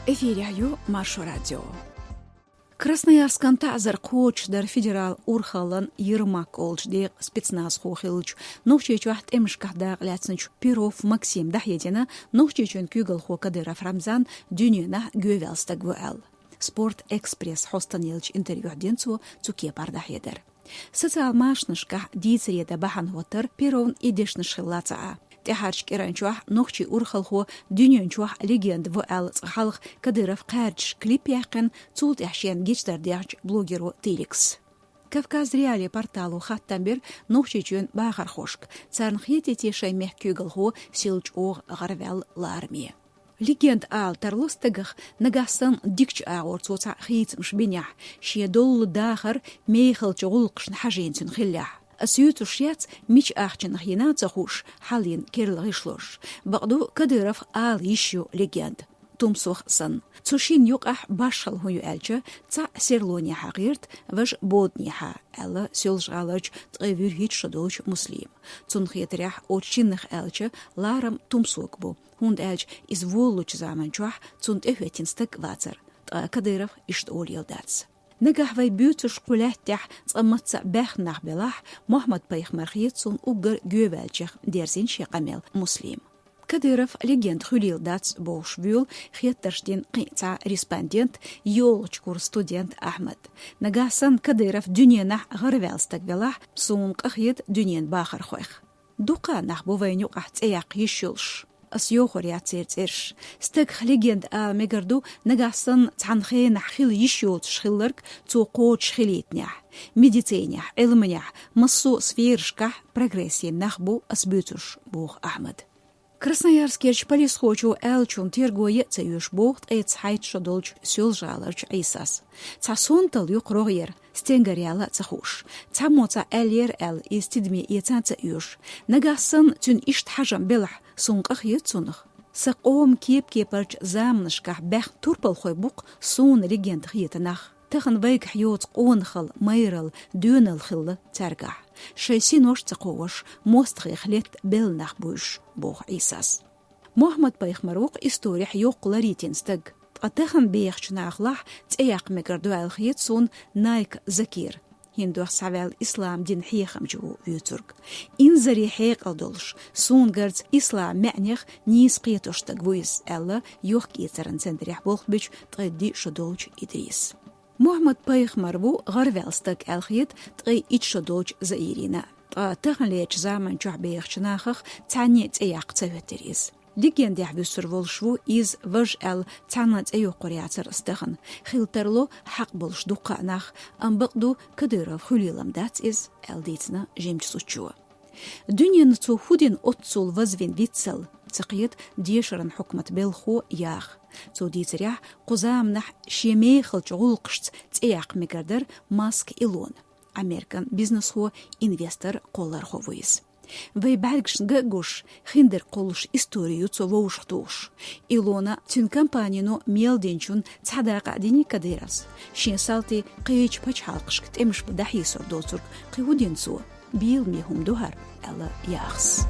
Эфиряю Маршу радио. Красноярскан тазар коч дар федерал урхалан Ермак олждег спецназ хохилч. Нохчеч вахт эмшкахдаг ляцнч Перов Максим дахедина нохчечен кюгал хо Кадыров Рамзан дюнена гövелстаг вуэл. Спорт экспресс хостанелч интервью денцу цуке пардахедер. Социал машнышках дицереда бахан вотер Перовн идешныш хиллацаа. Тяхарч керанчуах нохчи урхалхо дюненчуах легенд вуэл цхалх Кадыров кэрч клип яхен цулт яхшен гечтар дяч блогеру Теликс. Кавказ реали порталу хаттамбер нохчичен бахар хошк. Царнхете тешай мехкюгалхо силч ог гарвел лармия. Легенд ал тарлостагах нагасан дикч аор цоца хитмш бинях. Шедол дахар мейхалч улкшн хаженцин хиллях. أسيوت الشيات مش أحجن خينا تخوش حالين كيرل غيشلوش بقدو كديرف آل يشيو لجاند تومسوخ سن تشين يوقح باشل هو يألجا تا سيرلوني حقيرت وش بودني حا ألا سيلج غالج تغير هيت شدوش مسلم تنخيت ريح أوتشينخ ألجا لارم تومسوك بو هوند ألج إز وولوش زامن جوح تند إهوتينستك واتر كديرف إشتول يلداتس نجح في بيوتش قلاتح صمت باخ نخبلاح محمد بايخ مرخيتسون أجر جوالجخ ديرزين شيقامل مسلم. كديرف ليجند خليل داتس بوشفيل خيترشتين قيتا ريسباندينت يولج كور ستودينت أحمد. نجحسن كديرف دنيا نح غرفالستك بلاح سون قخيت دنيا باخر خويخ. دوقا نح بوفينيو قحت اياق يشولش. أسيوخور ياتيرتيرش ستك ليجند ميجردو نجاسن تعنخي نحخيل يشيوت شخيلرك تو قوت شخيليتنيح ميديتينيح علمنيح مصو سفيرشكح прогрессии нахбу أسبيتوش بوخ أحمد Красноярский полис хочу элчун тергое цеюш бохт эц хайт шодолч сюлжаларч айсас. Цасунтал юк рогер стенгариала цахуш. Цамоца эльер эл истидми ецан цеюш. Нагасын тюн ишт хажам белах сунqах ецунах. Сақом кеп кепарч замнышках бэх турпал хой бук сун легенд хиетанах. تخن ويك حيوت قونخل ميرل دون الخل ترجع شيسين وش تقوش مستخي خليت بلنخ بوش بوخ إيساس محمد بايخ مروق استوري حيوق لريتين ستق أتخن بيخش ناخلح تأيق مكردو الخيط سون نايك زكير هندوخ سعوال إسلام دين حيخم جو يوترك إنزري حيق الدولش سون قرد إسلام معنيخ نيس قيتوش تقويز ألا يوخ كيترن سندريح بوخ بيش تغدي شدولش إدريس محمد بايخ مربو غرفالستك الخيط تغي إتشدوج زئيرينا تغليج زامن جوع بيخش ناخخ تعني تأياق تهوتريز ليجين دي حبسر والشفو إز وج تعني تأيو قرياتر استخن خيلترلو حق بلش دوقا ناخ أنبقدو كديرف خليلم دات إز ديتنا جيمج سوچو دنيا نتو خودين أتصول وزوين ديتسل تقيت ديشرن حكمة بلخو ياخ تو ديتريح قزام نح شيمي خلج غلقشت تأياق مقردر ماسك إلون أمريكان بيزنس هو إنفستر قولر خوويس وي بعدش نقاقوش خندر قولش إستوريو تو ووشختوش إلونا تن كامبانينو ميل دينشون تحدا قاعديني كديرس شين سالتي قيج باش حالقش كتمش بدحيسور دوتر قيودين سو بيل ميهم دوهر ألا ياخس